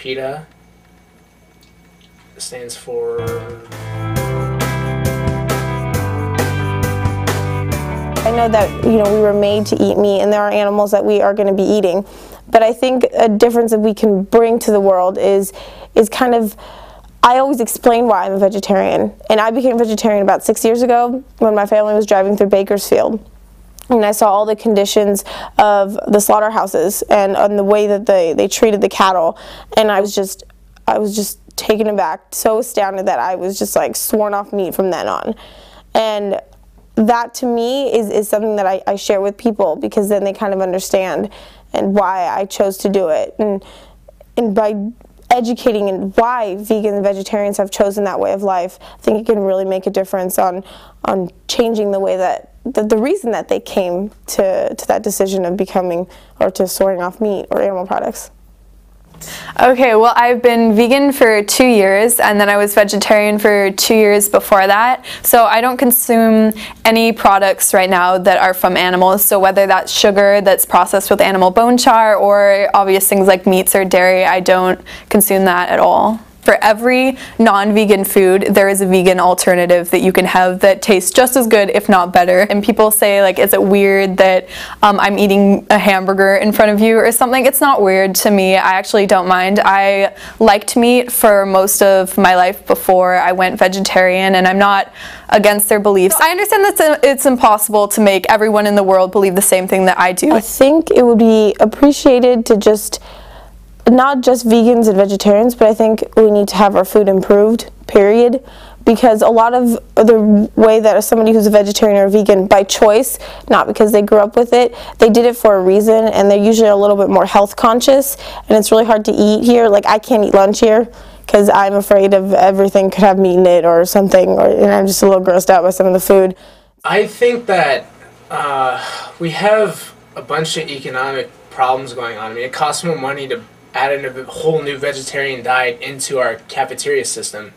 PETA stands for... I know that, we were made to eat meat, and there are animals that we are going to be eating. But I think a difference that we can bring to the world is kind of, I always explain why I'm a vegetarian. And I became vegetarian about 6 years ago when my family was driving through Bakersfield. And I saw all the conditions of the slaughterhouses and the way that they treated the cattle. And I was just taken aback, so astounded that I was just like sworn off meat from then on. And that to me is something that I share with people, because then they kind of understand and why I chose to do it. And by educating and why vegans and vegetarians have chosen that way of life, I think it can really make a difference on changing the way that the reason that they came to that decision of becoming or to swearing off meat or animal products. Okay, well, I've been vegan for 2 years, and then I was vegetarian for 2 years before that. So I don't consume any products right now that are from animals. So whether that's sugar that's processed with animal bone char or obvious things like meats or dairy, I don't consume that at all. For every non-vegan food, there is a vegan alternative that you can have that tastes just as good, if not better. And people say, like, is it weird that I'm eating a hamburger in front of you or something? It's not weird to me. I actually don't mind. I liked meat for most of my life before I went vegetarian, and I'm not against their beliefs. I understand that it's impossible to make everyone in the world believe the same thing that I do. I think it would be appreciated to not just vegans and vegetarians, but I think we need to have our food improved, period, because a lot of the way that somebody who's a vegetarian or vegan by choice, not because they grew up with it, they did it for a reason, and they're usually a little bit more health conscious, and it's really hard to eat here. Like, I can't eat lunch here because I'm afraid of everything could have meat in it or something, and I'm just a little grossed out by some of the food. I think that we have a bunch of economic problems going on. I mean, it costs more money to add in a whole new vegetarian diet into our cafeteria system.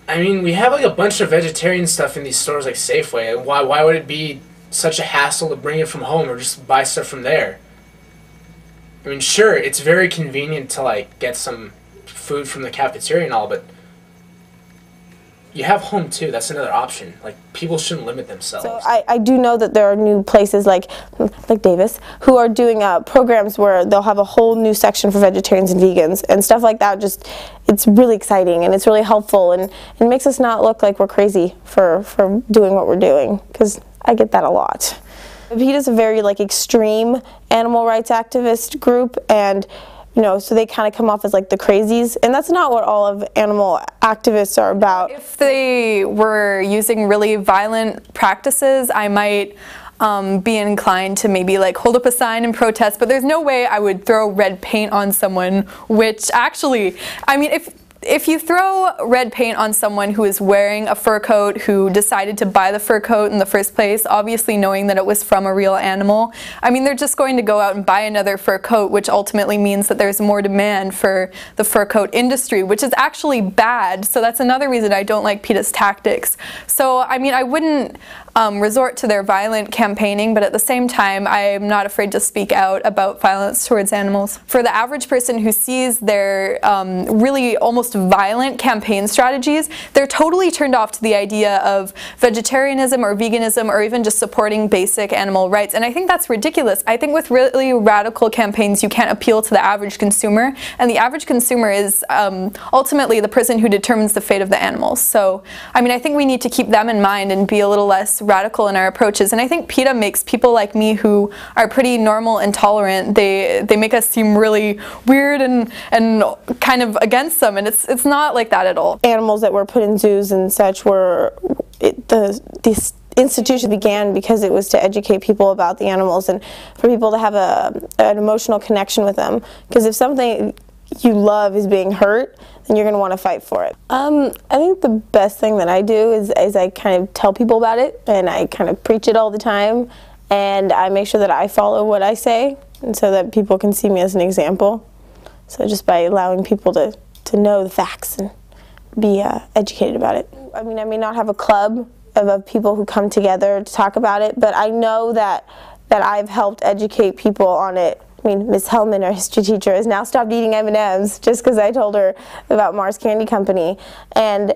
I mean, we have like a bunch of vegetarian stuff in these stores like Safeway. Why would it be such a hassle to bring it from home or just buy stuff from there? I mean, sure, it's very convenient to like get some food from the cafeteria and all, but you have home too. That's another option. Like, people shouldn't limit themselves. So I do know that there are new places like Davis who are doing programs where they'll have a whole new section for vegetarians and vegans and stuff like that. Just, it's really exciting and it's really helpful, and it makes us not look like we're crazy for doing what we're doing, because I get that a lot. PETA's a very like extreme animal rights activist group, and so they kind of come off as like the crazies, and that's not what all of animal activists are about. If they were using really violent practices, I might be inclined to maybe like hold up a sign and protest, but there's no way I would throw red paint on someone, which actually, I mean, if you throw red paint on someone who is wearing a fur coat, who decided to buy the fur coat in the first place, obviously knowing that it was from a real animal, I mean, they're just going to go out and buy another fur coat, which ultimately means that there's more demand for the fur coat industry, which is actually bad. So that's another reason I don't like PETA's tactics. So, I mean, I wouldn't resort to their violent campaigning, but at the same time, I'm not afraid to speak out about violence towards animals. For the average person who sees their really almost violent campaign strategies, they're totally turned off to the idea of vegetarianism or veganism or even just supporting basic animal rights, and I think that's ridiculous. I think with really radical campaigns, you can't appeal to the average consumer, and the average consumer is ultimately the person who determines the fate of the animals. So, I mean, I think we need to keep them in mind and be a little less radical in our approaches, and I think PETA makes people like me who are pretty normal and tolerant, they make us seem really weird and kind of against them, and it's not like that at all. Animals that were put in zoos and such this institution began because it was to educate people about the animals and for people to have an emotional connection with them, because if something you love is being hurt, then you're going to want to fight for it. I think the best thing that I do is I kind of tell people about it, and I kind of preach it all the time, and I make sure that I follow what I say, and so that people can see me as an example. So just by allowing people to know the facts and be educated about it. I mean, I may not have a club of people who come together to talk about it, but I know that I've helped educate people on it I mean, Miss Hellman, our history teacher, has now stopped eating M&Ms just because I told her about Mars Candy Company. And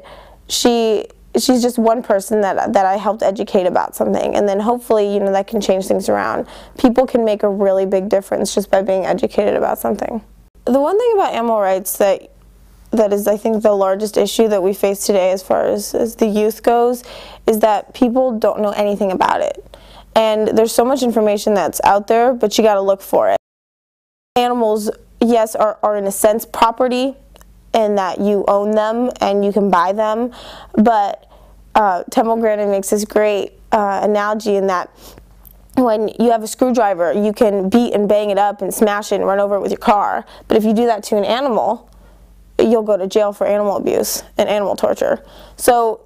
she's just one person that I helped educate about something. And then hopefully, you know, that can change things around. People can make a really big difference just by being educated about something. The one thing about animal rights that is, I think, the largest issue that we face today as far as the youth goes is that people don't know anything about it. And there's so much information that's out there, but you got to look for it. Animals, yes, are in a sense property in that you own them and you can buy them, but Temple Grandin makes this great analogy in that when you have a screwdriver, you can beat and bang it up and smash it and run over it with your car, but if you do that to an animal, you'll go to jail for animal abuse and animal torture. So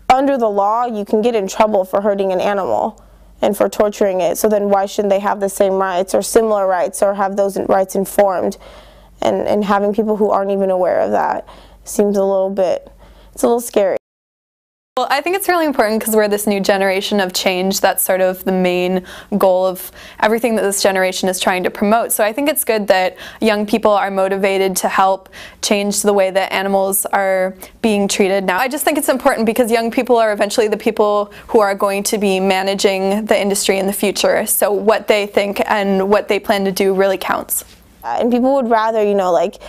under the law, you can get in trouble for hurting an animal and for torturing it, so then why shouldn't they have the same rights or similar rights or have those rights informed? And having people who aren't even aware of that seems a little bit, it's a little scary. Well, I think it's really important because we're this new generation of change. That's sort of the main goal of everything that this generation is trying to promote. So I think it's good that young people are motivated to help change the way that animals are being treated now. I just think it's important because young people are eventually the people who are going to be managing the industry in the future. So what they think and what they plan to do really counts. And people would rather, you know, like,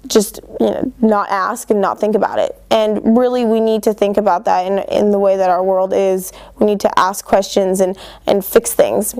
just, you know, not ask and not think about it. And really we need to think about that in the way that our world is. We need to ask questions and fix things.